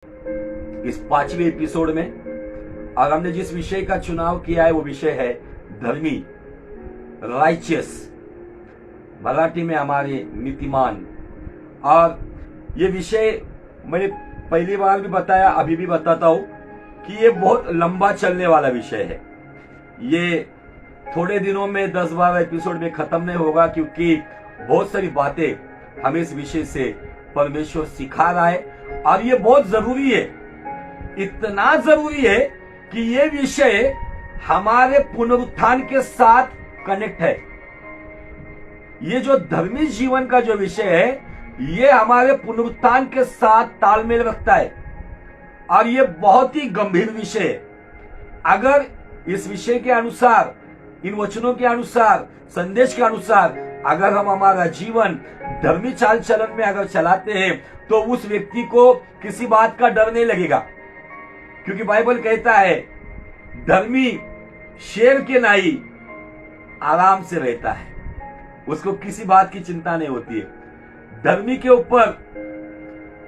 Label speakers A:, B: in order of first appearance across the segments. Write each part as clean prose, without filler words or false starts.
A: इस 5वें एपिसोड में। और हमने जिस विषय का चुनाव किया है वो विषय है धर्मी, राइचियस, मराठी में हमारे नीतिमान। और ये विषय मैंने पहली बार भी बताया, अभी भी बताता हूं कि ये बहुत लंबा चलने वाला विषय है। ये थोड़े दिनों में 10-12 एपिसोड में खत्म नहीं होगा, क्योंकि बहुत सारी बातें हमें इस विषय से परमेश्वर सिखा रहा है। और ये बहुत जरूरी है, इतना जरूरी है कि ये विषय हमारे पुनरुत्थान के साथ कनेक्ट है। ये जो धर्मी जीवन का जो विषय है, ये हमारे पुनरुत्थान के साथ तालमेल रखता है। और ये बहुत ही गंभीर विषय है। अगर इस विषय के अनुसार, इन वचनों के अनुसार, संदेश के अनुसार अगर हम हमारा जीवन धर्मी चाल चलन में अगर चलाते हैं, तो उस व्यक्ति को किसी बात का डर नहीं लगेगा। क्योंकि बाइबल कहता है धर्मी शेर के नाई आराम से रहता है, उसको किसी बात की चिंता नहीं होती है। धर्मी के ऊपर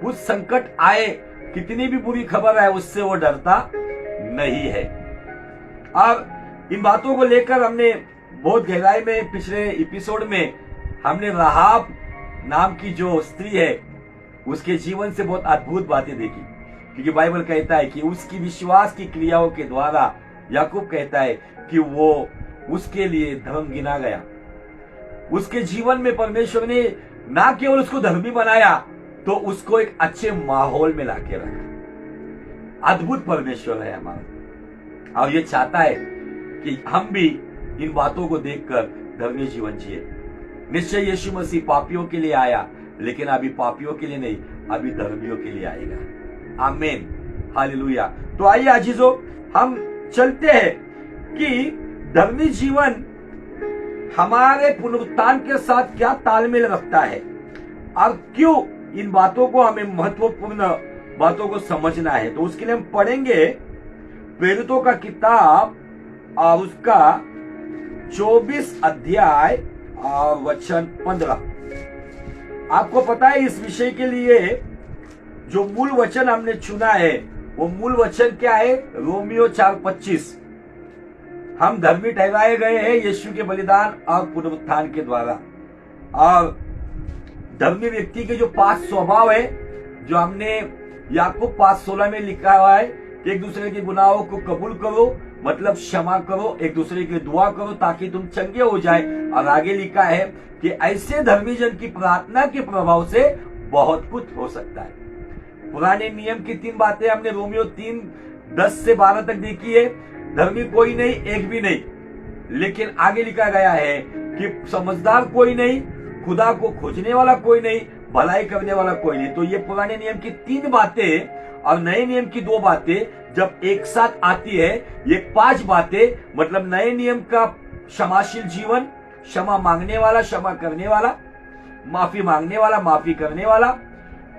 A: कुछ संकट आए, कितनी भी बुरी खबर आए, उससे वो डरता नहीं है। और इन बातों को लेकर हमने बहुत गहराई में पिछले एपिसोड में हमने राहाब नाम की जो स्त्री है उसके जीवन से बहुत अद्भुत बातें देखी। क्योंकि बाइबल कहता है कि उसकी विश्वास की क्रियाओं के द्वारा, याकूब कहता है कि वो उसके लिए धर्म गिना गया। उसके जीवन में परमेश्वर ने ना केवल उसको धर्मी बनाया, तो उसको एक अच्छे माहौल में लाके रखा। अद्भुत परमेश्वर है हमारा, और ये चाहता है कि हम भी इन बातों को देखकर धर्मी जीवन जिए। निश्चय यीशु मसीह पापियों के लिए आया, लेकिन अभी पापियों के लिए नहीं, अभी धर्मियों के लिए आएगा। आमीन, हालेलुया। तो आइए अजीजों, हम चलते हैं कि धर्मी जीवन हमारे पुनरुत्थान के साथ क्या तालमेल रखता है, और क्यों इन बातों को हमें महत्वपूर्ण बातों को समझना है। तो उसके लिए हम पढ़ेंगे प्रेरितों का किताब और उसका 24 अध्याय और वचन 15। आपको पता है इस विषय के लिए जो मूल वचन हमने चुना है, वो मूल वचन क्या है? रोमियो 4:25। हम धर्मी ठहराए गए हैं यीशु के बलिदान और पुनरुत्थान के द्वारा। और धर्मी व्यक्ति के जो 5 स्वभाव है, जो हमने याकूब 5:16 में लिखा हुआ है, एक दूसरे के गुनाहों को कबूल करो, मतलब क्षमा करो, एक दूसरे के लिए दुआ करो ताकि तुम चंगे हो जाए। और आगे लिखा है कि ऐसे धर्मी जन की प्रार्थना के प्रभाव से बहुत कुछ हो सकता है। पुराने नियम की 3 बातें हमने रोमियो 3:10-12 तक देखी है। धर्मी कोई नहीं, एक भी नहीं। लेकिन आगे लिखा गया है कि समझदार कोई नहीं, खुदा को खोजने वाला कोई नहीं, भलाई करने वाला कोई नहीं। तो ये पुराने नियम की 3 बातें और नए नियम की 2 बातें जब एक साथ आती है, ये 5 बातें, मतलब नए नियम का क्षमाशील जीवन, क्षमा मांगने वाला, क्षमा करने वाला, माफी मांगने वाला, माफी करने वाला,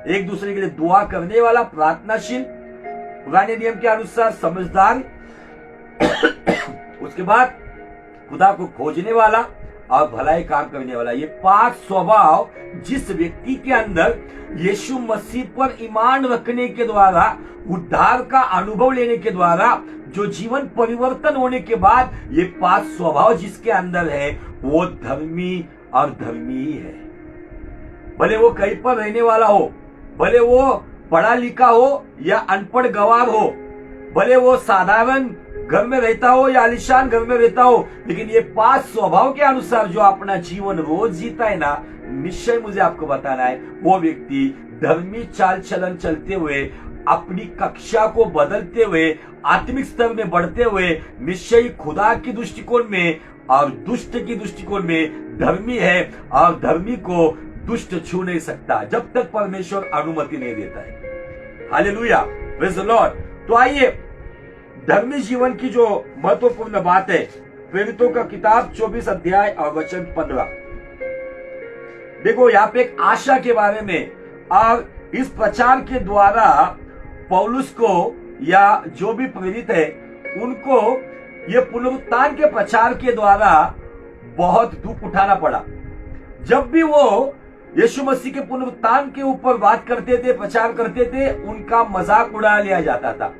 A: एक दूसरे के लिए दुआ करने वाला, प्रार्थनाशील, पुराने नियम के अनुसार समझदार, उसके बाद खुदा को खोजने वाला और भलाई काम करने वाला। ये 5 स्वभाव जिस व्यक्ति के अंदर यीशु मसीह पर ईमान रखने के द्वारा, उद्धार का अनुभव लेने के द्वारा, जो जीवन परिवर्तन होने के बाद ये 5 स्वभाव जिसके अंदर है, वो धर्मी और धर्मी ही है। भले वो कहीं पर रहने वाला हो, भले वो पढ़ा लिखा हो या अनपढ़ गवार हो, भले वो साधारण घर में रहता हो या आलिशान घर में रहता हो, लेकिन ये 5 स्वभाव के अनुसार जो अपना जीवन रोज जीता है ना, निश्चय मुझे आपको बताना है, वो व्यक्ति धर्मी चाल चलन चलते हुए, अपनी कक्षा को बदलते हुए, आत्मिक स्तर में बढ़ते हुए, निश्चय खुदा की दृष्टिकोण में और दुष्ट की दृष्टिकोण में धर्मी है। और धर्मी को दुष्ट छू नहीं सकता जब तक परमेश्वर अनुमति नहीं देता है। Hallelujah, praise the Lord. तो आइए, धर्मी जीवन की जो महत्वपूर्ण बात है, प्रेरितों का किताब 24 अध्याय और वचन 15। देखो यहाँ पे एक आशा के बारे में, और इस प्रचार के द्वारा पौलुस को या जो भी प्रेरित है उनको ये पुनरुत्थान के प्रचार के द्वारा बहुत दुख उठाना पड़ा। जब भी वो यीशु मसीह के पुनरुत्थान के ऊपर बात करते थे, प्रचार करते थे, उनका मजाक उड़ा लिया जाता था,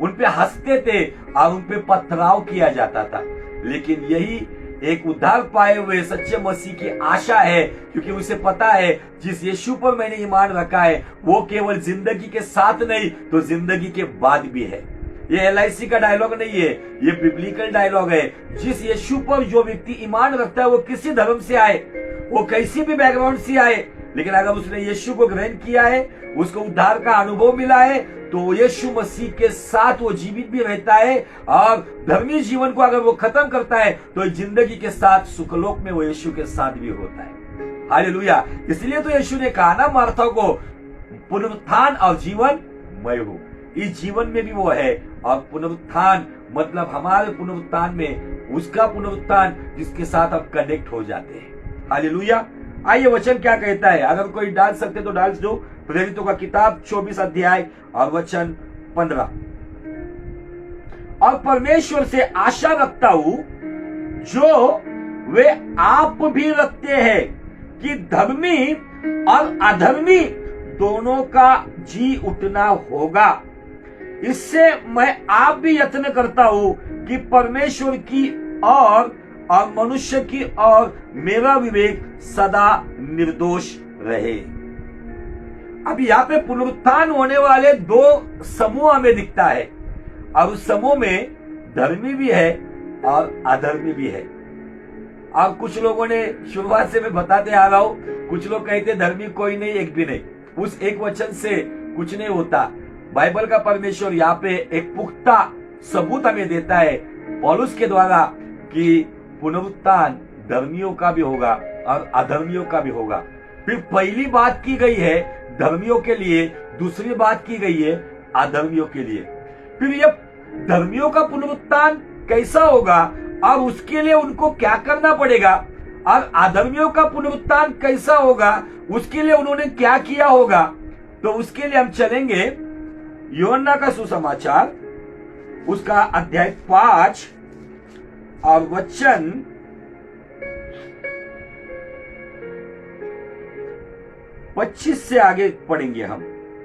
A: उन पे हंसते थे और उन पे पथराव किया जाता था। लेकिन यही एक उद्धार पाए हुए सच्चे मसीह की आशा है, क्योंकि उसे पता है जिस यीशु पर मैंने ईमान रखा है वो केवल जिंदगी के साथ नहीं तो जिंदगी के बाद भी है। ये LIC का डायलॉग नहीं है, ये बिब्लिकल डायलॉग है। जिस यीशु पर जो व्यक्ति ईमान रखता है वो किसी धर्म से आए, वो कैसी भी बैकग्राउंड से आए, लेकिन अगर उसने यीशु को ग्रहण किया है, उसको उद्धार का अनुभव मिला है, तो यीशु मसीह के साथ वो जीवित भी रहता है और धर्मी जीवन को अगर वो खत्म करता है तो जिंदगी के साथ सुखलोक में वो यीशु के साथ भी होता है। हालेलुया। इसलिए तो यीशु ने कहा ना मार्था को, पुनरुत्थान और जीवन मैं हूं। इस जीवन में भी वो है और पुनरुत्थान मतलब हमारे पुनरुत्थान में उसका पुनरुत्थान जिसके साथ हम कनेक्ट हो जाते हैं। हालेलुया। आइए वचन क्या कहता है, अगर कोई डाल सकते तो डाल दो। प्रेरितों का किताब 24 अध्याय और वचन 15। और परमेश्वर से आशा रखता हूं जो वे आप भी रखते हैं कि धर्मी और अधर्मी दोनों का जी उठना होगा। इससे मैं आप भी यत्न करता हूं कि परमेश्वर की और मनुष्य की और मेरा विवेक सदा निर्दोष रहे। अब यहाँ पे पुनरुत्थान होने वाले दो समूह हमें दिखता है और उस समूह में धर्मी भी है और अधर्मी भी है। अब कुछ लोगों ने, शुरुआत से मैं बताते आ रहा हूं, कुछ लोग कहते धर्मी कोई नहीं, एक भी नहीं। उस एक वचन से कुछ नहीं होता। बाइबल का परमेश्वर यहाँ पे एक पुख्ता सबूत हमें देता है पौलुस के द्वारा कि पुनरुत्थान धर्मियों का भी होगा और अधर्मियों का भी होगा। फिर पहली बात की गई है धर्मियों के लिए, दूसरी बात की गई है अधर्मियों के लिए। फिर ये धर्मियों का पुनरुत्थान कैसा होगा और उसके लिए उनको क्या करना पड़ेगा, और अधर्मियों का पुनरुत्थान कैसा होगा उसके लिए उन्होंने क्या किया होगा, तो उसके लिए हम चलेंगे यूहन्ना का सुसमाचार उसका अध्याय 5 और वचन 25 से आगे पढ़ेंगे हम।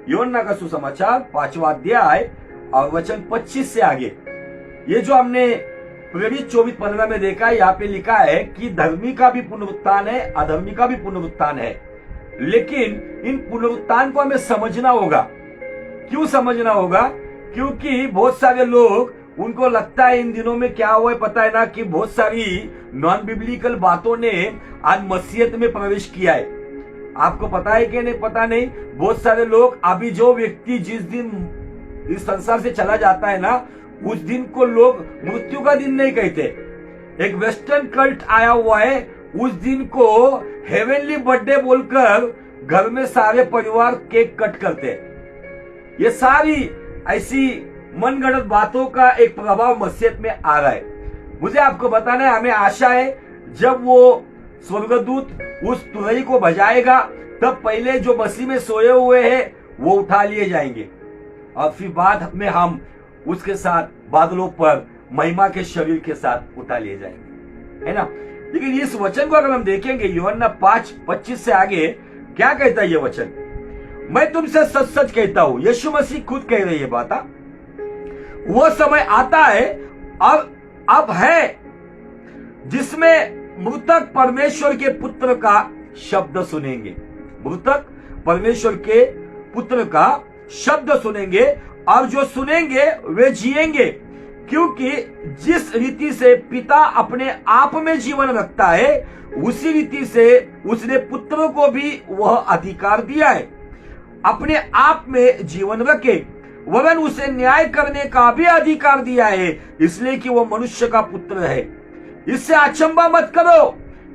A: यूहन्ना का सुसमाचार 5वां अध्याय और वचन 25 से आगे। ये जो हमने प्रेरित 24-15 में देखा है, यहाँ पे लिखा है कि धर्मी का भी पुनरुत्थान है, अधर्मी का भी पुनरुत्थान है। लेकिन इन पुनरुत्थान को हमें समझना होगा। क्यों समझना होगा? क्योंकि बहुत सारे लोग, उनको लगता है इन दिनों में क्या हुआ है पता है ना, कि बहुत सारी नॉन बिब्लिकल बातों ने आज मसीहत में प्रवेश किया है। आपको पता है कि नहीं पता नहीं, बहुत सारे लोग, अभी जो व्यक्ति जिस दिन इस संसार से चला जाता है ना, उस दिन को लोग मृत्यु का दिन नहीं कहते। एक वेस्टर्न कल्ट आया हुआ है, उस दिन को हेवनली बर्थडे बोलकर घर में सारे परिवार केक कट करते हैं। ये सारी ऐसी मनगढ़ंत बातों का एक प्रभाव मसीहत में आ रहा है। मुझे आपको बताना है, हमें आशा है जब वो स्वर्गदूत उस तुरही को बजाएगा तब पहले जो मसीह में सोए हुए हैं वो उठा लिए जाएंगे और फिर बाद में हम उसके साथ बादलों पर महिमा के शरीर के साथ उठा लिए जाएंगे, है ना। लेकिन इस वचन को अगर हम देखेंगे यूहन्ना 5:25 से आगे क्या कहता है ये वचन, मैं तुमसे सच सच कहता हूं, यीशु मसीह खुद कह रही है बात, वो समय आता है और अब है जिसमें मृतक परमेश्वर के पुत्र का शब्द सुनेंगे। मृतक परमेश्वर के पुत्र का शब्द सुनेंगे और जो सुनेंगे वे जिएंगे, क्योंकि जिस रीति से पिता अपने आप में जीवन रखता है उसी रीति से उसने पुत्र को भी वह अधिकार दिया है अपने आप में जीवन रखे, वरन उसे न्याय करने का भी अधिकार दिया है, इसलिए कि वह मनुष्य का पुत्र है। इससे अचंभा मत करो,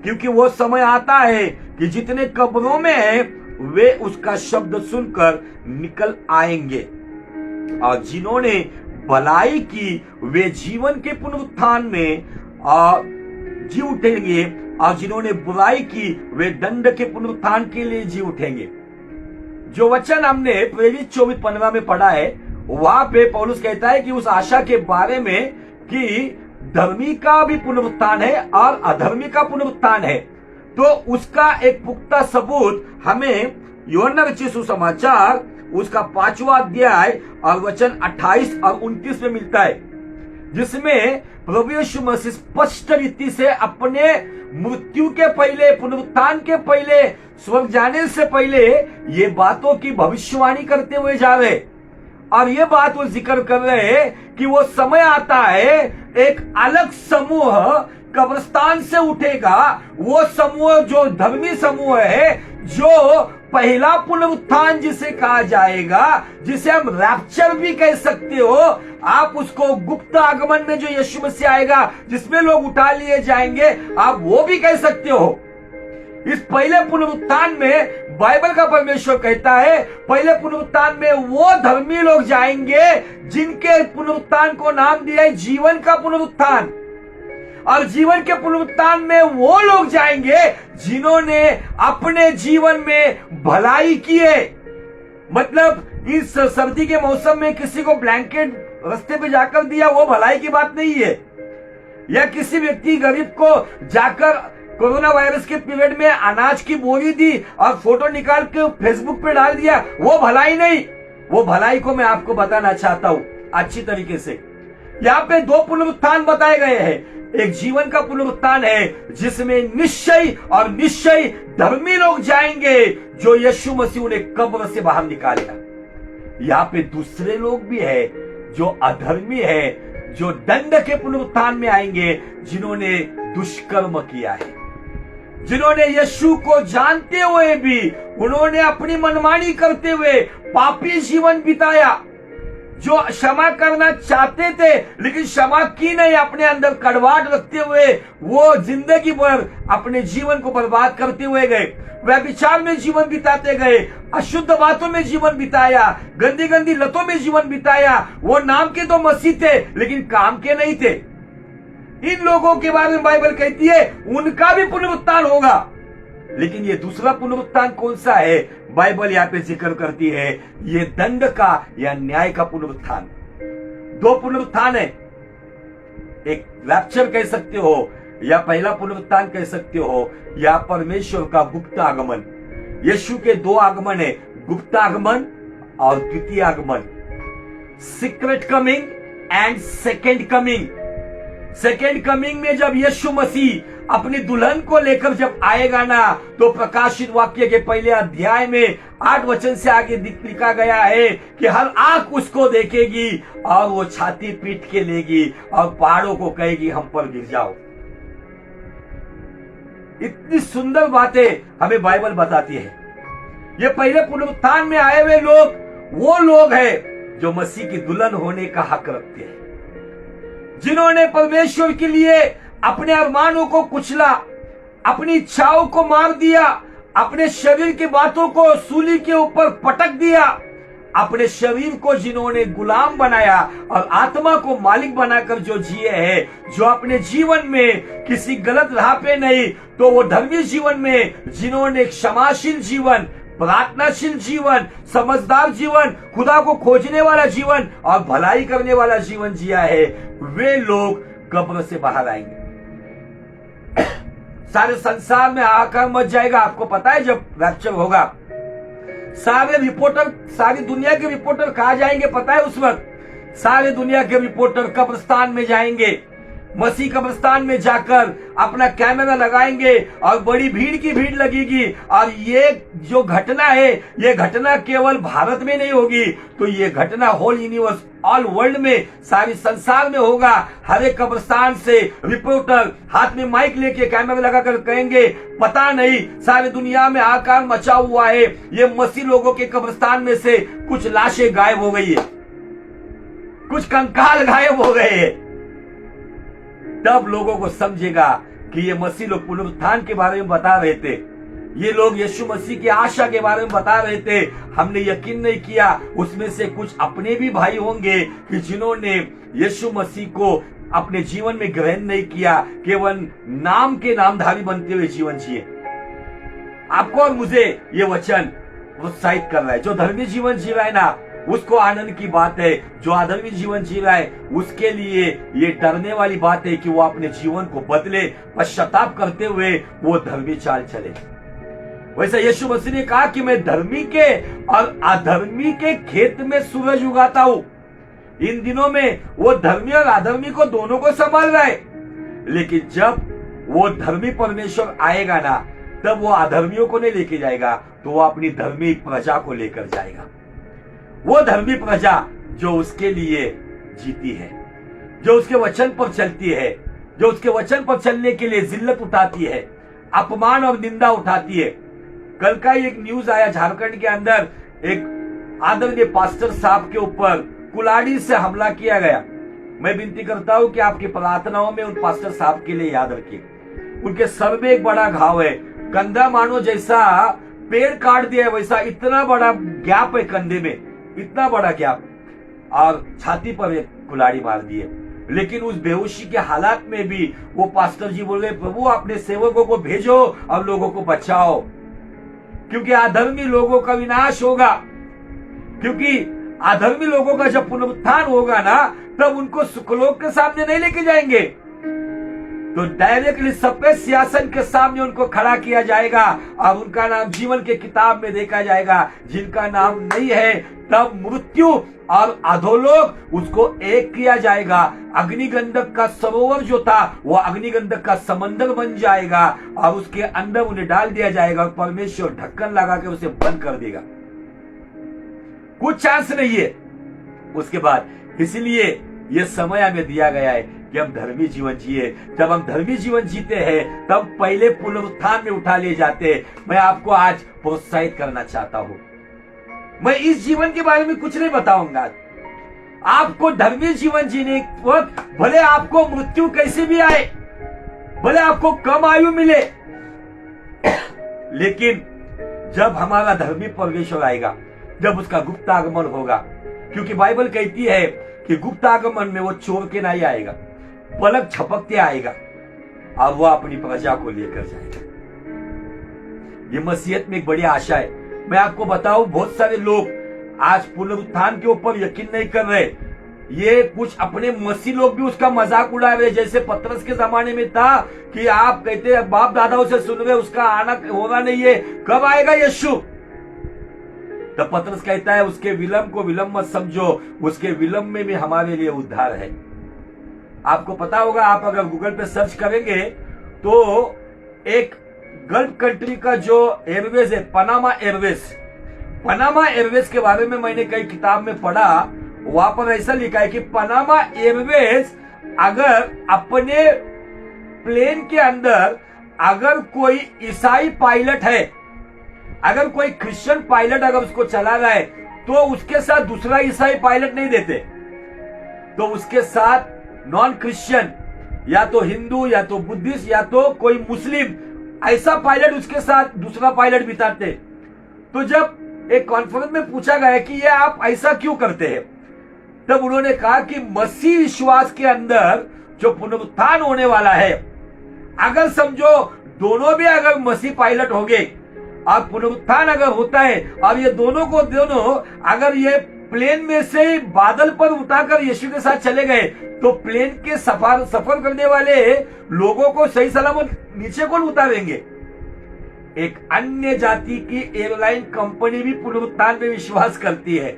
A: क्योंकि वो समय आता है कि जितने कब्रों में हैं वे उसका शब्द सुनकर निकल आएंगे, और जिन्होंने भलाई की वे जीवन के पुनरुत्थान में जी उठेंगे, और जिन्होंने बुराई की वे दंड के पुनरुत्थान के लिए जी उठेंगे। जो वचन हमने प्रेरित 24:15 में पढ़ा है, वहां पे पौलुस कहता है कि उस आशा के बारे में कि धर्मी का भी पुनरुत्थान है और अधर्मी का पुनरुत्थान है। तो उसका एक पुख्ता सबूत हमें यूहन्ना रचित सुसमाचार उसका 5वां अध्याय और वचन 28 और 29 में मिलता है, जिसमें प्रभु यीशु मसीह स्पष्ट रीति से अपने मृत्यु के पहले, पुनरुत्थान के पहले, स्वर्ग जाने से पहले ये बातों की भविष्यवाणी करते हुए जा रहे। और ये बात वो जिक्र कर रहे हैं कि वो समय आता है, एक अलग समूह कब्रिस्तान से उठेगा। वो समूह जो धर्मी समूह है, जो पहला पुनरुत्थान जिसे कहा जाएगा, जिसे हम रैप्चर भी कह सकते हो, आप उसको गुप्त आगमन में जो यीशु मसीह आएगा जिसमें लोग उठा लिए जाएंगे, आप वो भी कह सकते हो। इस पहले पुनरुत्थान में बाइबल का परमेश्वर कहता है, पहले पुनरुत्थान में वो धर्मी लोग जाएंगे जिनके पुनरुत्थान को नाम दिया है जीवन का पुनरुत्थान। और जीवन के पुनरुत्थान में वो लोग जाएंगे जिन्होंने अपने जीवन में भलाई की है। मतलब इस सर्दी के मौसम में किसी को ब्लैंकेट रास्ते पे जाकर दिया, वो भलाई की बात नहीं है। या किसी व्यक्ति गरीब को जाकर कोरोना वायरस के पीरियड में अनाज की बोरी दी और फोटो निकाल के फेसबुक पे डाल दिया, वो भलाई नहीं। वो भलाई को मैं आपको बताना चाहता हूं अच्छी तरीके से। यहाँ पे दो पुनरुत्थान बताए गए हैं। एक जीवन का पुनरुत्थान है जिसमें निश्चय और निश्चय धर्मी लोग जाएंगे, जो यीशु मसीह उन्हें कब्र से बाहर निकालेगा। यहाँ पे दूसरे लोग भी है जो अधर्मी है, जो दंड के पुनरुत्थान में आएंगे, जिन्होंने दुष्कर्म किया है, जिन्होंने यीशु को जानते हुए भी उन्होंने अपनी मनमानी करते हुए पापी जीवन बिताया, जो क्षमा करना चाहते थे लेकिन क्षमा की नहीं, अपने अंदर कड़वाहट रखते हुए वो जिंदगी भर अपने जीवन को बर्बाद करते हुए गए। व्यभिचार में जीवन बिताते गए, अशुद्ध बातों में जीवन बिताया, गंदी गंदी लतों में जीवन बिताया। वो नाम के तो मसीह थे लेकिन काम के नहीं थे। इन लोगों के बारे में बाइबल कहती है उनका भी पुनरुत्थान होगा। लेकिन ये दूसरा पुनरुत्थान कौन सा है, बाइबल यहाँ पे जिक्र करती है, ये दंड का या न्याय का पुनरुत्थान। दो पुनरुत्थान है, एक रैप्चर कह सकते हो या पहला पुनरुत्थान कह सकते हो, या परमेश्वर का गुप्त आगमन। यीशु के दो आगमन है, गुप्त आगमन और द्वितीय आगमन, secret coming and second coming. Second coming में जब यीशु मसीह अपनी दुल्हन को लेकर जब आएगा ना, तो प्रकाशित वाक्य के पहले अध्याय में 8 वचन से आगे लिखा गया है कि हर आंख उसको देखेगी और वो छाती पीट के लेगी और पहाड़ों को कहेगी हम पर गिर जाओ। इतनी सुंदर बातें हमें बाइबल बताती है। ये पहले पुनरुत्थान में आए हुए लोग वो लोग हैं जो मसीह की दुल्हन होने का हक रखते हैं, जिन्होंने परमेश्वर के लिए अपने अरमानों को कुचला, अपनी इच्छाओं को मार दिया, अपने शरीर की बातों को सूली के ऊपर पटक दिया, अपने शरीर को जिन्होंने गुलाम बनाया और आत्मा को मालिक बनाकर जो जिए हैं, जो अपने जीवन में किसी गलत राह पे नहीं तो वो धर्मी जीवन में जिन्होंने क्षमाशील जीवन, प्रार्थनाशील जीवन, समझदार जीवन, खुदा को खोजने वाला जीवन और भलाई करने वाला जीवन जिया है, वे लोग कब्र से बाहर आएंगे। सारे संसार में हाहाकार मच जाएगा। आपको पता है जब रैप्चर होगा सारे रिपोर्टर, सारी दुनिया के रिपोर्टर कहाँ जाएंगे पता है? उस वक्त सारे दुनिया के रिपोर्टर कब्रिस्तान में जाएंगे। मसीह कब्रिस्तान में जाकर अपना कैमरा लगाएंगे और बड़ी भीड़ की भीड़ लगेगी। और ये जो घटना है, ये घटना केवल भारत में नहीं होगी, तो ये घटना होल यूनिवर्स, ऑल वर्ल्ड में, सारी संसार में होगा। हर एक कब्रिस्तान से रिपोर्टर हाथ में माइक लेके कैमरा लगाकर कहेंगे पता नहीं सारी दुनिया में आकार मचा हुआ है, ये मसीह लोगों के कब्रिस्तान में से कुछ लाशें गायब हो गई है, कुछ कंकाल गायब हो गए हैं। तब लोगों को समझेगा कि ये मसीह लोग पुनरुत्थान के बारे में बता रहे थे, ये लोग यीशु मसीह की आशा के बारे में बता रहे थे, हमने यकीन नहीं किया। उसमें से कुछ अपने भी भाई होंगे कि जिन्होंने यीशु मसीह को अपने जीवन में ग्रहण नहीं किया, केवल नाम के नामधारी बनते हुए जीवन जिए। आपको और मुझे ये वचन प्रोत्साहित कर रहा है। जो धर्मी जीवन जी रहा है ना, उसको आनंद की बात है। जो अधर्मी जीवन जी रहा है उसके लिए ये डरने वाली बात है कि वो अपने जीवन को बदले, पश्चाताप करते हुए वो धर्मी चाल चले। वैसे यीशु मसीह ने कहा कि मैं धर्मी के और अधर्मी के खेत में सूरज उगाता हूं। इन दिनों में वो धर्मी और अधर्मी को दोनों को संभाल रहा है, लेकिन जब वो धर्मी परमेश्वर आएगा ना, तब वो अधर्मियों को नहीं लेके जाएगा, तो वो अपनी धर्मी प्रजा को लेकर जाएगा। वो धर्मी प्रजा जो उसके लिए जीती है, जो उसके वचन पर चलती है, जो उसके वचन पर चलने के लिए जिल्लत उठाती है, अपमान और निंदा उठाती है। कल का एक न्यूज आया, झारखंड के अंदर एक आदरणीय पास्टर साहब के ऊपर कुल्हाड़ी से हमला किया गया। मैं विनती करता हूं कि आपकी प्रार्थनाओं में उन पास्टर साहब के लिए याद रखिए। उनके सर में एक बड़ा घाव है, कंधा मानो जैसा पेड़ काट दिया है वैसा, इतना बड़ा गैप है कंधे में, इतना बड़ा गैप, और छाती पर एक कुल्हाड़ी मार दी है। लेकिन उस बेहोशी के हालात में भी वो पास्टर जी बोल रहे, प्रभु अपने सेवकों को भेजो और लोगों को बचाओ, क्योंकि अधर्मी लोगों का विनाश होगा। क्योंकि अधर्मी लोगों का जब पुनरुत्थान होगा ना, तब उनको सुखलोक के सामने नहीं लेके जाएंगे, तो डायरेक्टली सफेद सिंहासन के सामने उनको खड़ा किया जाएगा और उनका नाम जीवन के किताब में देखा जाएगा। जिनका नाम नहीं है, तब मृत्यु और अधोलोक उसको एक किया जाएगा। अग्निगंधक का सरोवर जो था वो अग्निगंधक का समंदर बन जाएगा और उसके अंदर उन्हें डाल दिया जाएगा और परमेश्वर ढक्कन लगा के उसे बंद कर देगा। कुछ चांस नहीं है उसके बाद। इसलिए यह समय हमें दिया गया है कि हम धर्मी जीवन जिए। जब हम धर्मी जीवन जीते हैं तब पहले पुनरुत्थान में उठा लिए जाते हैं। मैं आपको आज प्रोत्साहित करना चाहता हूं। मैं इस जीवन के बारे में कुछ नहीं बताऊंगा। आपको धर्मी जीवन जीने वक्त भले आपको मृत्यु कैसे भी आए, भले आपको कम आयु मिले, लेकिन जब हमारा धर्मी परमेश्वर आएगा, जब उसका गुप्त आगमन होगा, क्योंकि बाइबल कहती है कि गुप्त आगमन में वो चोर के नहीं आएगा, पलक झपकते आएगा और वो अपनी प्रजा को लेकर जाएगा। ये मसीहत में एक बड़ी आशा है। मैं आपको बताऊं, बहुत सारे लोग आज पुनरुत्थान के ऊपर यकीन नहीं कर रहे। ये कुछ अपने मसीह लोग भी उसका मजाक उड़ा रहे, जैसे पतरस के जमाने में था कि आप कहते बाप दादाओं से सुन रहे, उसका आना होना नहीं है, कब आएगा यीशु? तब पतरस कहता है उसके विलंब को विलंब मत समझो, उसके विलंब में भी हमारे लिए उद्धार है। आपको पता होगा, आप अगर गूगल पे सर्च करेंगे तो एक गल्फ कंट्री का जो एयरवेज है, पनामा एयरवेज, पनामा एयरवेज के बारे में मैंने कई किताब में पढ़ा। वहां पर ऐसा लिखा है कि पनामा एयरवेज अगर अपने प्लेन के अंदर अगर कोई ईसाई पायलट है, अगर कोई क्रिश्चियन पायलट अगर उसको चला रहा है, तो उसके साथ दूसरा ईसाई पायलट नहीं देते, तो उसके साथ नॉन क्रिश्चियन, या तो हिंदू या तो बुद्धिस्ट या तो कोई मुस्लिम, ऐसा पायलट उसके साथ दूसरा पायलट बिताते। तो जब एक कॉन्फ्रेंस में पूछा गया कि ये आप ऐसा क्यों करते हैं, तब उन्होंने कहा कि मसीह विश्वास के अंदर जो पुनरुत्थान होने वाला है, अगर समझो दोनों भी अगर मसीह पायलट हो गए और पुनरुत्थान अगर होता है और ये दोनों को दोनों अगर ये प्लेन में से ही बादल पर उतारकर यीशु के साथ चले गए, तो प्लेन के सफर करने वाले लोगों को सही सलामत नीचे कौन उतारेंगे? एक अन्य जाति की एयरलाइन कंपनी भी पुनरुत्थान में विश्वास करती है।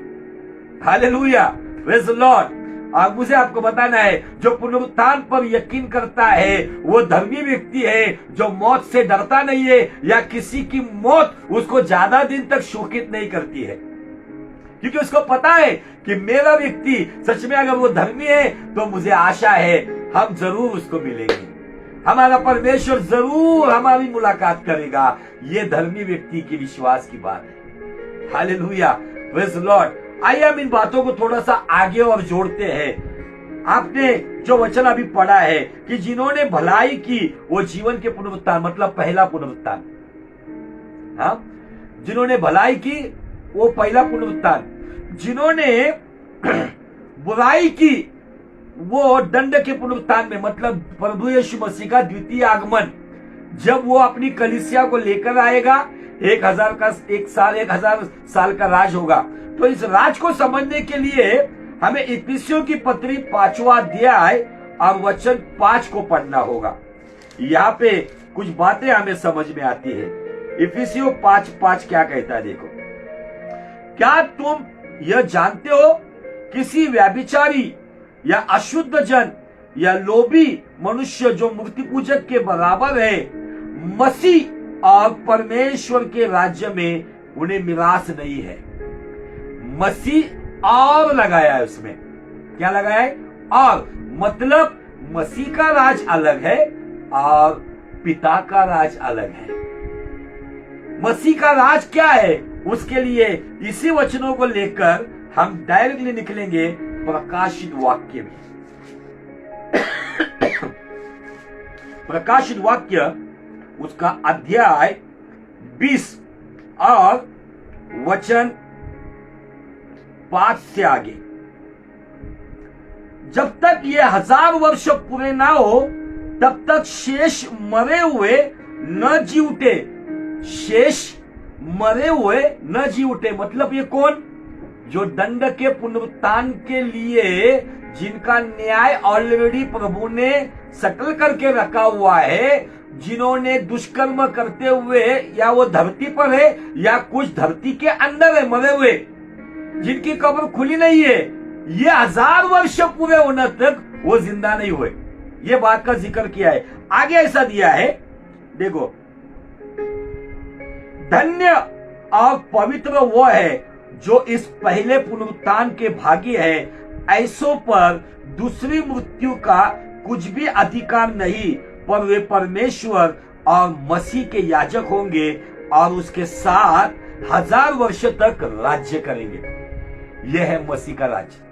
A: Hallelujah, praise the Lord. और मुझे आपको बताना है, जो पुनरुत्थान पर यकीन करता है वो धर्मी व्यक्ति है, जो मौत से डरता नहीं है या किसी की मौत उसको ज्यादा दिन तक शोकित नहीं करती है, क्योंकि उसको पता है कि मेरा व्यक्ति सच में अगर वो धर्मी है तो मुझे आशा है हम जरूर उसको मिलेंगे, हमारा परमेश्वर जरूर हमारी मुलाकात करेगा। ये धर्मी व्यक्ति के विश्वास की बात है। Hallelujah, praise the Lord. आइए हम इन बातों को थोड़ा सा आगे और जोड़ते हैं। आपने जो वचन अभी पढ़ा है कि जिन्होंने भलाई की वो जीवन के पुनरुत्थान, मतलब पहला पुनरुत्थान, हाँ, जिन्होंने भलाई की वो पहला पुनरुत्थान, जिन्होंने बुराई की वो दंड के पुनरुत्थान में, मतलब प्रभु यीशु मसीह का द्वितीय आगमन, जब वो अपनी कलीसिया को लेकर आएगा, एक हजार साल का राज होगा। तो इस राज को समझने के लिए हमें इफिसियों की पत्री 5वां अध्याय और वचन 5 को पढ़ना होगा। यहाँ पे कुछ बातें हमें समझ में आती है। इफिसियों 5:5 क्या कहता है, देखो। क्या तुम यह जानते हो, किसी व्यभिचारी या अशुद्ध जन या लोभी मनुष्य जो मूर्ति पूजक के बराबर है, मसीह और परमेश्वर के राज्य में उन्हें मिरास नहीं है। मसीह और लगाया है, उसमें क्या लगाया है? और मतलब मसीह का राज अलग है और पिता का राज अलग है। मसीह का राज क्या है, उसके लिए इसी वचनों को लेकर हम डायरेक्टली निकलेंगे प्रकाशित वाक्य में। प्रकाशित वाक्य उसका अध्याय 20 और वचन 5 से आगे। जब तक ये 1000 वर्ष पूरे ना हो तब तक शेष मरे हुए न जी उठे। शेष मरे हुए न जी उठे मतलब ये कौन? जो दंड के पुनरुत्थान के लिए जिनका न्याय ऑलरेडी प्रभु ने सेटल करके रखा हुआ है, जिन्होंने दुष्कर्म करते हुए या वो धरती पर है या कुछ धरती के अंदर है, मरे हुए, जिनकी कब्र खुली नहीं है, ये 1000 वर्ष पूरे होने तक वो जिंदा नहीं हुए। ये बात का जिक्र किया है। आगे ऐसा दिया है, देखो, धन्य और पवित्र वो है जो इस पहले पुनरुत्थान के भागी है। ऐसों पर दूसरी मृत्यु का कुछ भी अधिकार नहीं, पर वे परमेश्वर और मसीह के याजक होंगे और उसके साथ 1000 वर्ष तक राज्य करेंगे। यह है मसीह का राज्य।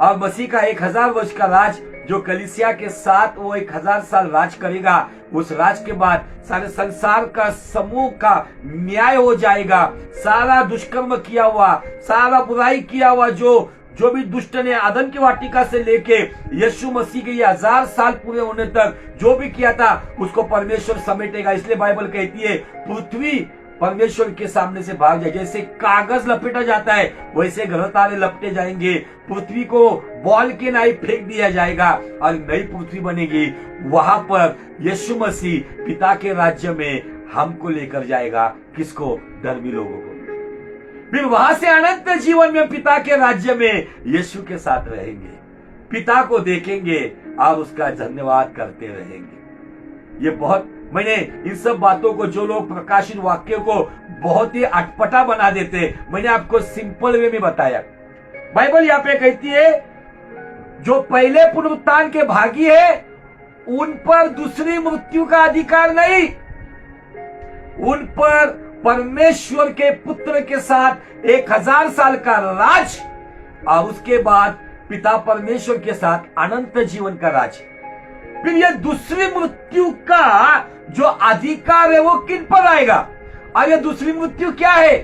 A: और मसीह का 1000 वर्ष का राज जो कलीसिया के साथ वो 1000 साल राज करेगा। उस राज के बाद सारे संसार का समूह का न्याय हो जाएगा। सारा दुष्कर्म किया हुआ, सारा बुराई किया हुआ, जो भी दुष्ट ने आदम की वाटिका से लेके यीशु मसीह के 1000 साल पूरे होने तक जो भी किया था उसको परमेश्वर समेटेगा। इसलिए बाइबल कहती है पृथ्वी परमेश्वर के सामने से भाग जाए। जैसे कागज लपेटा जाता है वैसे ग्रह तारे लपटे जाएंगे। पृथ्वी को बॉल के नाइफ फेंक दिया जाएगा और नई पृथ्वी बनेगी। वहां पर यीशु मसीह पिता के राज्य में हमको लेकर जाएगा। किसको? धर्मी लोगों को। फिर वहां से अनंत जीवन में पिता के राज्य में यीशु के साथ रहेंगे, पिता को देखेंगे और उसका धन्यवाद करते रहेंगे। ये बहुत, मैंने इन सब बातों को, जो लोग प्रकाशित वाक्य को बहुत ही अटपटा बना देते, मैंने आपको सिंपल वे में बताया। बाइबल यहाँ पे कहती है जो पहले पुनरुत्थान के भागी है उन पर दूसरी मृत्यु का अधिकार नहीं। उन पर परमेश्वर के पुत्र के साथ 1000 साल का राज और उसके बाद पिता परमेश्वर के साथ अनंत जीवन का राज। फिर यह दूसरी मृत्यु का जो अधिकार है वो किन पर आएगा और यह दूसरी मृत्यु क्या है?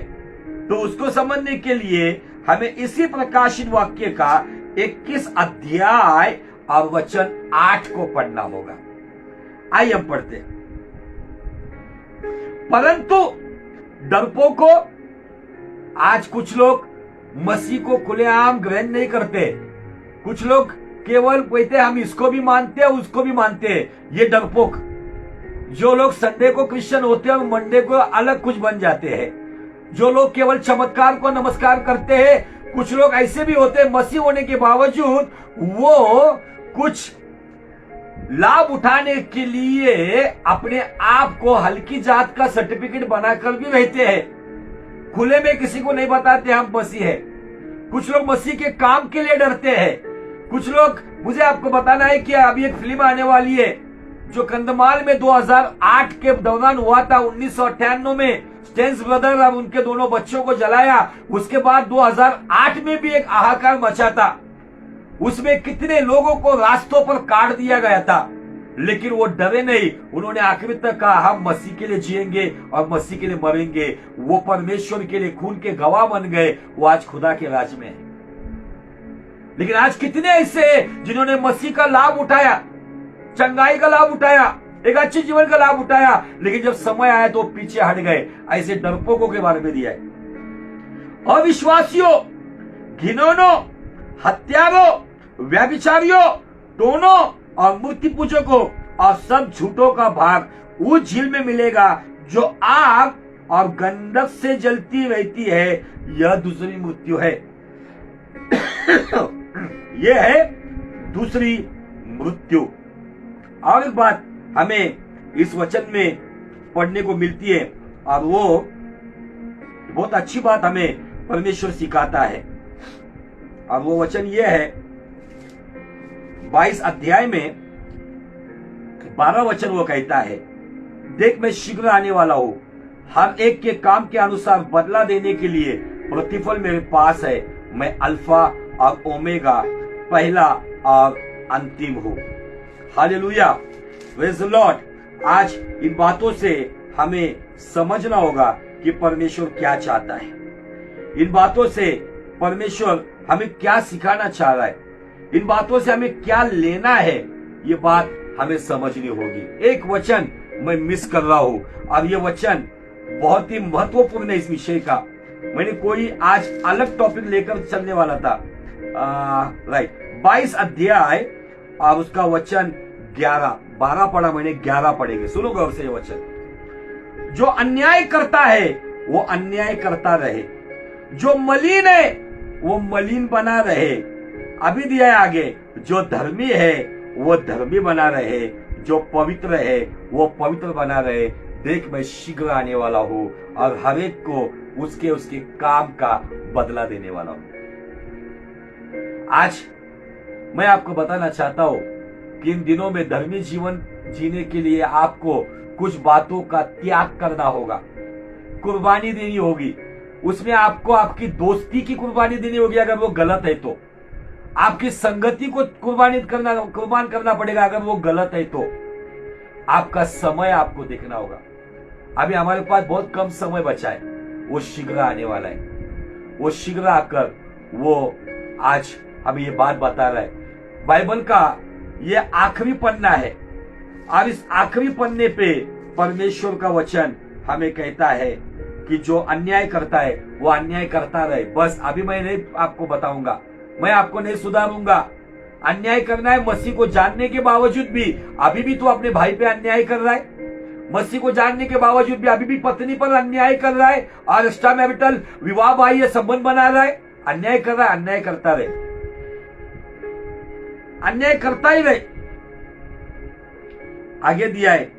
A: तो उसको समझने के लिए हमें इसी प्रकाशित वाक्य का 21 अध्याय और वचन 8 को पढ़ना होगा। आइए हम पढ़ते हैं। परंतु डरपोको, आज कुछ लोग मसीह को खुलेआम ग्रहण नहीं करते। कुछ लोग केवल कहते हम इसको भी मानते हैं उसको भी मानते हैं। ये डरपोक, जो लोग संडे को क्रिश्चियन होते हैं और मंडे को अलग कुछ बन जाते हैं। जो लोग केवल चमत्कार को नमस्कार करते हैं। कुछ लोग ऐसे भी होते हैं मसीह होने के बावजूद वो कुछ लाभ उठाने के लिए अपने आप को हल्की जात का सर्टिफिकेट बनाकर भी रहते हैं। खुले में किसी को नहीं बताते हम मसीह है। कुछ लोग मसीह के काम के लिए डरते हैं। कुछ लोग, मुझे आपको बताना है कि अभी एक फिल्म आने वाली है जो कंधमाल में 2008 के दौरान हुआ था। 1998 में स्टेन्स ब्रदर और उनके दोनों बच्चों को जलाया। उसके बाद 2008 में भी एक हाहाकार मचा था। उसमें कितने लोगों को रास्तों पर काट दिया गया था, लेकिन वो डरे नहीं। उन्होंने आखिर तक कहा हम मसीह के लिए जिएंगे और मसीह के लिए मरेंगे। वो परमेश्वर के लिए खून के गवाह बन गए। वो आज खुदा के राज में है। लेकिन आज कितने ऐसे हैं जिन्होंने मसीह का लाभ उठाया, चंगाई का लाभ उठाया, एक अच्छे जीवन का लाभ उठाया, लेकिन जब समय आया तो पीछे हट गए। ऐसे डरपोकों के बारे में दिया है। अविश्वासियों, घिनौनों, हत्यारों, व्यभिचारियों, टोनों और मूर्ति पूजकों और सब झूठों का भाग उस झील में मिलेगा जो आग और गंधक से जलती रहती है। यह दूसरी मृत्यु है। यह है दूसरी मृत्यु। और एक बात हमें इस वचन में पढ़ने को मिलती है, और वो बहुत अच्छी बात हमें परमेश्वर सिखाता है। और वो वचन ये है 22 अध्याय में 12 वचन। वो कहता है, देख मैं शीघ्र आने वाला हूं, हर एक के काम के अनुसार बदला देने के लिए प्रतिफल मेरे पास है। मैं अल्फा और ओमेगा, पहला और अंतिम हूं। Hallelujah, praise the Lord. आज इन बातों से हमें समझना होगा कि परमेश्वर क्या चाहता है। इन बातों से परमेश्वर हमें क्या सिखाना चाह रहा है, इन बातों से हमें क्या लेना है, ये बात हमें समझनी होगी। एक वचन मैं मिस कर रहा हूं, और ये वचन बहुत ही महत्वपूर्ण है इस विषय का। मैंने कोई आज अलग टॉपिक लेकर चलने वाला था। राइट, 22 अध्याय और उसका वचन 11, 12 पढ़ा मैंने, 11 पढ़ेंगे। सुनो गौर से ये वचन। जो अन्याय करता है वो अन्याय करता रहे, जो मलिन है वो मलिन बना रहे। अभी दिया है आगे, जो धर्मी है वो धर्मी बना रहे, जो पवित्र है वो पवित्र बना रहे। देख मैं शीघ्र आने वाला हूं और हर एक को उसके उसके काम का बदला देने वाला हूं। आज मैं आपको बताना चाहता हूं कि इन दिनों में धर्मी जीवन जीने के लिए आपको कुछ बातों का त्याग करना होगा, कुर्बानी देनी होगी। उसमें आपको आपकी दोस्ती की कुर्बानी देनी होगी अगर वो गलत है तो, आपकी संगति को कुर्बान करना पड़ेगा अगर वो गलत है तो। आपका समय आपको देखना होगा। अभी हमारे पास बहुत कम समय बचा है, वो शीघ्र आने वाला है। वो शीघ्र आकर वो आज हमें ये बात बता रहा है। बाइबल का ये आखिरी पन्ना है, और इस आखिरी पन्ने पे परमेश्वर का वचन हमें कहता है कि जो अन्याय करता है वो अन्याय करता रहे। बस अभी मैं नहीं आपको बताऊंगा, मैं आपको नहीं सुधारूंगा। अन्याय करना है मसीह को जानने के बावजूद भी। अभी भी तो अपने भाई पे अन्याय कर रहा है, मसीह को जानने के बावजूद भी अभी भी पत्नी पर अन्याय कर रहा है, और एक्स्ट्रा मैरिटल विवाह बाह्य संबंध बना रहा है। अन्याय कर रहा है, अन्याय करता रहे, अन्याय करता ही रहे। आगे दिया है,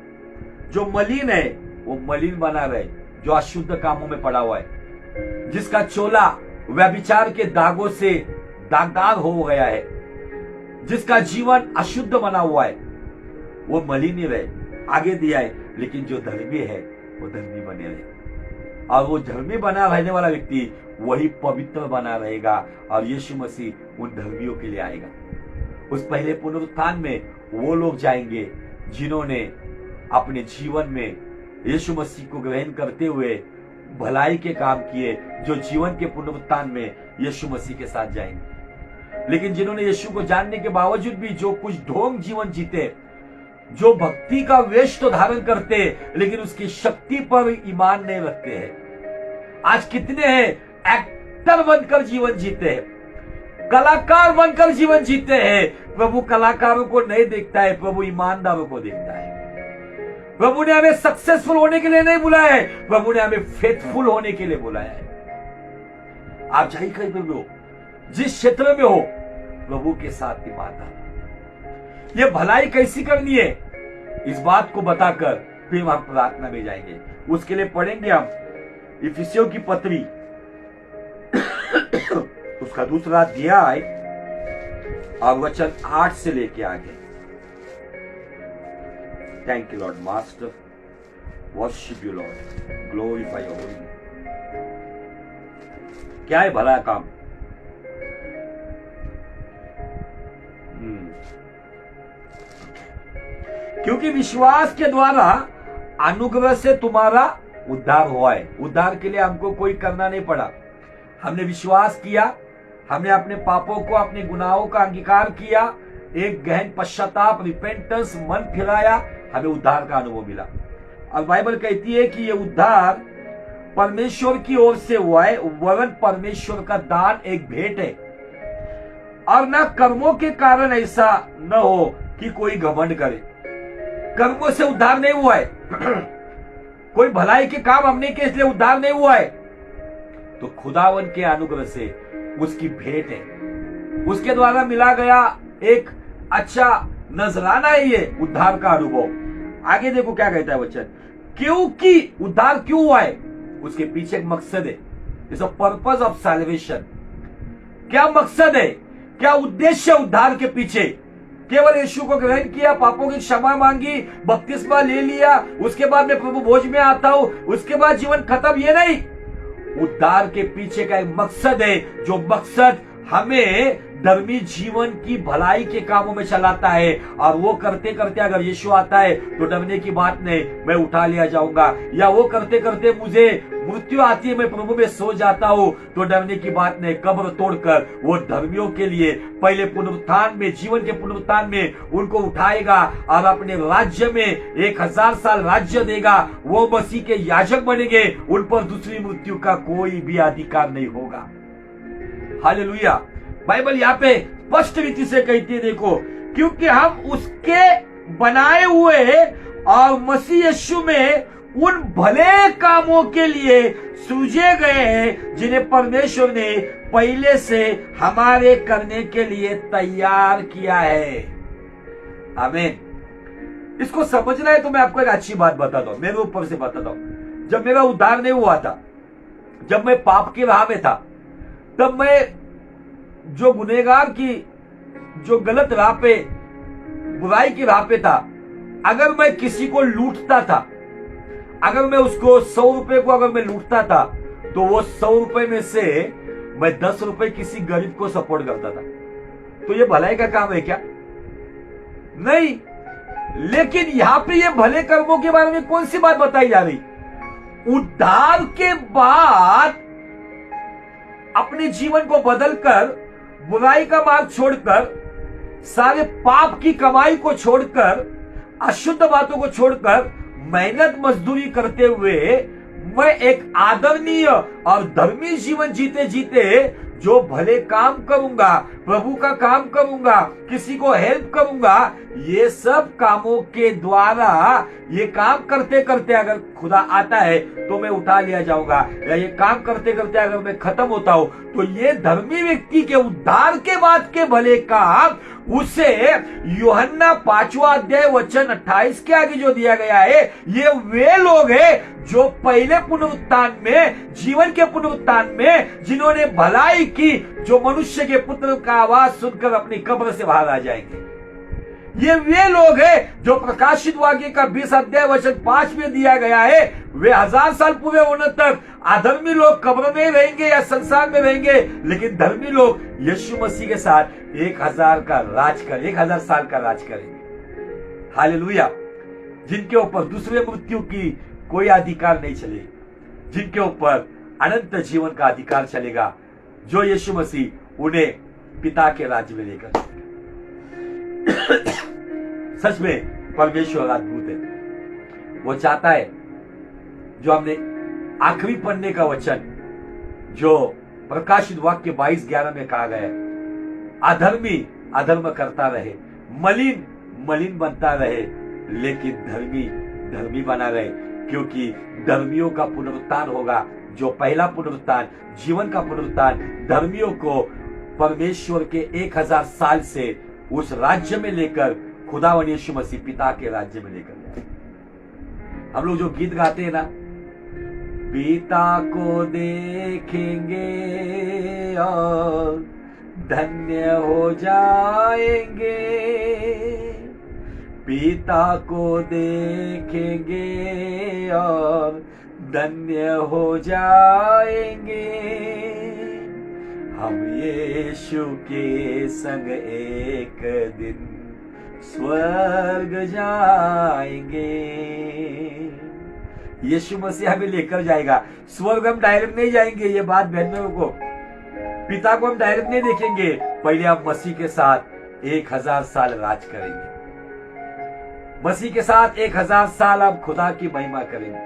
A: जो मलिन है वो मलिन बना रहे, जो अशुद्ध कामों में पड़ा हुआ है, जिसका चोला व्यभिचार के दागों से दागदार हो गया है, जिसका जीवन अशुद्ध बना हुआ है, वो मलिन ही रहे। आगे दिया है, लेकिन जो धर्मी है वो धर्मी बने रहे, और वो धर्मी बना रहने वाला व्यक्ति वही पवित्र बना रहेगा, और यीशु मसीह उन धर्मियों के लिए आएगा। उस पहले पुनरुत्थान में वो लोग जाएंगे जिन्होंने अपने जीवन में यीशु मसीह को ग्रहण करते हुए भलाई के काम किए, जो जीवन के पुनरुत्थान में यीशु मसीह के साथ जाएंगे। लेकिन जिन्होंने यीशु को जानने के बावजूद भी जो कुछ ढोंग जीवन जीते, जो भक्ति का वेश तो धारण करते लेकिन उसकी शक्ति पर ईमान नहीं रखते हैं। आज कितने हैं एक्टर बनकर जीवन जीते हैं, कलाकार बनकर जीवन जीते हैं। प्रभु कलाकारों को नहीं देखता है, प्रभु ईमानदारों को देखता है। प्रभु ने हमें सक्सेसफुल होने के लिए नहीं बुलाया है, प्रभु ने हमें फेथफुल होने के लिए बुलाया है। आप चाहे कहीं पर हो, जिस क्षेत्र में हो, प्रभु के साथ ईमानदार। ये भलाई कैसी करनी है, इस बात को बताकर फिर हम प्रार्थना में जाएंगे। उसके लिए पढ़ेंगे हम इफिसियों की पत्री उसका 2 अध्याय और वचन 8 से लेके आगे। Thank you Lord master, worship you Lord, glorify your holy name. क्या है भला काम? क्योंकि विश्वास के द्वारा अनुग्रह से तुम्हारा उद्धार हुआ है। उद्धार के लिए हमको कोई करना नहीं पड़ा, हमने विश्वास किया, हमने अपने पापों को, अपने गुनाहों का अंगीकार किया, एक गहन पश्चाताप रिपेंटेंस मन फिराया, हमें उद्धार का अनुभव मिला। और बाइबल कहती है कि ये उद्धार परमेश्वर की ओर से हुआ है, वरन परमेश्वर का दान, एक भेंट है। और ना कर्मों के कारण ऐसा न हो कि कोई घमंड करे। कर्मों से उद्धार नहीं हुआ है कोई भलाई के काम हमने किए इसलिए उद्धार नहीं हुआ है। तो खुदावन के अनुग्रह से उसकी भेंट है, उसके द्वारा मिला गया एक अच्छा नजराना है ये उद्धार का अनुभव। आगे देखो क्या कहता है वचन, क्योंकि उद्धार क्यों हुआ है, उसके पीछे एक मकसद है। It's a purpose of salvation. क्या मकसद है, क्या उद्देश्य उद्धार के पीछे? केवल यीशु को ग्रहण किया, पापों की क्षमा मांगी, बपतिस्मा ले लिया, उसके बाद मैं प्रभु भोज में आता हूं, उसके बाद जीवन खत्म, ये नहीं। उद्धार के पीछे का एक मकसद है, जो मकसद हमें धर्मी जीवन की भलाई के कामों में चलाता है। और वो करते करते अगर यीशु आता है तो डरने की बात नहीं, मैं उठा लिया जाऊंगा। या वो करते करते मुझे मृत्यु आती है, मैं प्रभु में सो जाता हूं, तो डरने की बात नहीं। कब्र तोड़कर वो धर्मियों के लिए पहले पुनरुत्थान में, जीवन के पुनरुत्थान में उनको उठाएगा और अपने राज्य में 1000 साल राज्य देगा। वो मसीह के याजक बनेंगे, उन पर दूसरी मृत्यु का कोई भी अधिकार नहीं होगा। हालेलुया। बाइबल यहाँ पे स्पष्ट रीति से कहती है, देखो, क्योंकि हम उसके बनाए हुए और मसीह यीशु में उन भले कामों के लिए सूझे गए हैं जिन्हें परमेश्वर ने पहले से हमारे करने के लिए तैयार किया है। आमीन। इसको समझना है तो मैं आपको एक अच्छी बात बताता हूं, मेरे ऊपर से बताता हूं। जब मेरा उद्धार नहीं हुआ था, जब मैं पाप की राह में था, तब मैं जो गुनहगार की, जो गलत राह पे, बुराई की राह पे था, अगर मैं किसी को लूटता था, अगर मैं उसको 100 रुपए को अगर मैं लूटता था, तो वो 100 रुपए में से मैं 10 रुपए किसी गरीब को सपोर्ट करता था। तो ये भलाई का काम है क्या? नहीं। लेकिन यहां पे ये भले कर्मों के बारे में कौन सी बात बताई जा रही? उद्धार के बाद अपने जीवन को बदलकर, बुराई का मार्ग छोड़कर, सारे पाप की कमाई को छोड़कर, अशुद्ध बातों को छोड़कर, मेहनत मजदूरी करते हुए मैं एक आदरणीय और धर्मी जीवन जीते जीते जो भले काम करूंगा, प्रभु का काम करूंगा, किसी को हेल्प करूंगा, ये सब कामों के द्वारा, ये काम करते करते अगर खुदा आता है तो मैं उठा लिया जाऊंगा, या ये काम करते करते अगर मैं खत्म होता हूं, तो ये धर्मी व्यक्ति के उद्धार के बाद के भले काम, उसे यूहन्ना 5वां अध्याय वचन 28 के आगे जो दिया गया है, ये वे लोग हैं जो पहले पुनरुत्थान में, जीवन के पुनरुत्थान में, जिन्होंने भलाई की, जो मनुष्य के पुत्र का आवाज सुनकर अपनी कब्र से बाहर आ जाएंगे। ये वे लोग हैं जो प्रकाशित वाक्य का 20 अध्याय वचन 5 में दिया गया है। वे 1000 साल पूरे होने तक अधर्मी लोग कब्र में रहेंगे या संसार में रहेंगे, लेकिन धर्मी लोग यीशु मसीह के साथ 1000 साल का राज करेंगे। हालेलुया। जिनके ऊपर दूसरे मृत्यु की कोई अधिकार नहीं चलेगी, जिनके ऊपर अनंत जीवन का अधिकार चलेगा, जो यीशु मसीह उन्हें पिता के राज्य में लेकर। सच में परमेश्वर अद्भुत है। वो चाहता है, जो हमने आखिरी पन्ने का वचन जो प्रकाशित वाक्य 22:11 में कहा गया है, अधर्मी अधर्म करता रहे, मलिन मलिन बनता रहे, लेकिन धर्मी धर्मी बना रहे, क्योंकि धर्मियों का पुनरुत्थान होगा। जो पहला पुनरुत्थान, जीवन का पुनरुत्थान, धर्मियों को परमेश्वर के 1000 साल से उस राज्य में लेकर, खुदावन यीशु मसीह पिता के राज्य में लेकर जाए। हम लोग जो गीत गाते हैं ना, पिता को देखेंगे और धन्य हो जाएंगे, पिता को देखेंगे और धन्य हो जाएंगे, हम यीशु के संग एक दिन स्वर्ग जाएंगे। यीशु मसीह हमें लेकर जाएगा स्वर्ग। हम डायरेक्ट नहीं जाएंगे, ये बात बहनों को, पिता को हम डायरेक्ट नहीं देखेंगे, पहले आप मसीह के साथ 1000 साल राज करेंगे। मसीह के साथ 1000 साल हम खुदा की महिमा करेंगे।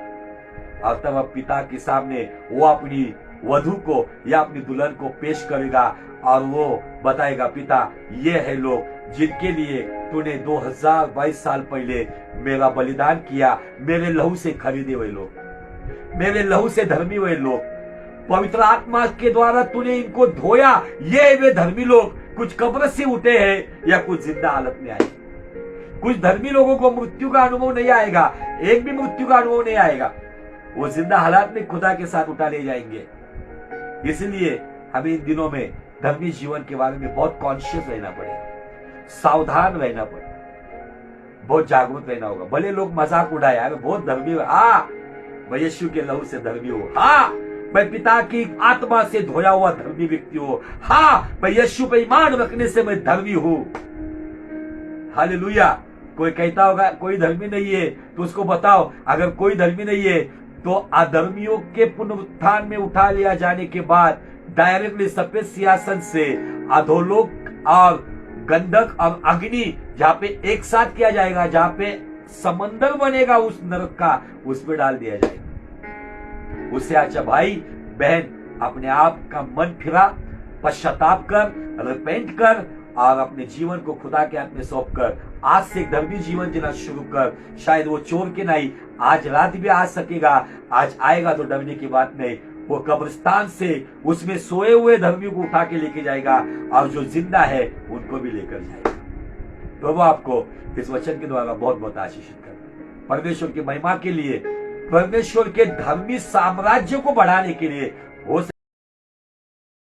A: और तब अब पिता के सामने वो अपनी वधु को या अपनी दुल्हन को पेश करेगा और वो बताएगा, पिता ये है लोग जिनके लिए तूने 2022 साल पहले मेरा बलिदान किया, मेरे लहू से खरीदे हुए लोग, मेरे लहू से धर्मी हुए लोग, पवित्र आत्मा के द्वारा तूने इनको धोया। ये वे धर्मी लोग कुछ कब्र से उठे हैं या कुछ जिंदा हालत में आए। कुछ धर्मी लोगों को मृत्यु का अनुभव नहीं आएगा, एक भी मृत्यु का अनुभव नहीं आएगा, वो जिंदा हालात में खुदा के साथ उठा ले जाएंगे। इसलिए हमें इन दिनों में धर्मी जीवन के बारे में बहुत कॉन्शियस रहना पड़ेगा, सावधान रहना पड़ेगा, बहुत जागरूक रहना होगा। भले लोग मजाक उड़ाए, अरे बहुत धर्मी हो, हाँ मैं यीशु के लहू से धर्मी हूँ, हाँ मैं पिता की आत्मा से धोया हुआ धर्मी व्यक्ति हूँ, हाँ मैं यीशु पे ईमान रखने से मैं धर्मी हूँ। हालेलुया। कोई कहता होगा कोई धर्मी नहीं है, तो उसको बताओ, अगर कोई धर्मी नहीं है तो अधर्मियों के पुनरुत्थान में उठा लिया जाने के बाद डायरेक्टली सफेद सिंहासन से अधोलोक और गंधक और अग्नि जहां पे एक साथ किया जाएगा, जहां पे समंदर बनेगा उस नरक का, उस पे डाल दिया जाएगा। उससे अच्छा भाई बहन अपने आप का मन फिरा, पश्चाताप कर, रिपेंट कर और अपने जीवन को खुदा के हाथ में सौंप कर आज से एक धर्मी जीवन जीना शुरू कर। शायद वो चोर के नहीं, आज रात भी आ सकेगा, आज आएगा तो डरने की बात नहीं, वो कब्रिस्तान से उसमें सोए हुए धर्मियों को उठा के लेके जाएगा और जो जिंदा है उनको भी लेकर जाएगा। प्रभु आपको इस वचन के द्वारा बहुत बहुत आशीषित कर। परमेश्वर की महिमा के लिए, परमेश्वर के धर्मी साम्राज्य को बढ़ाने के लिए हो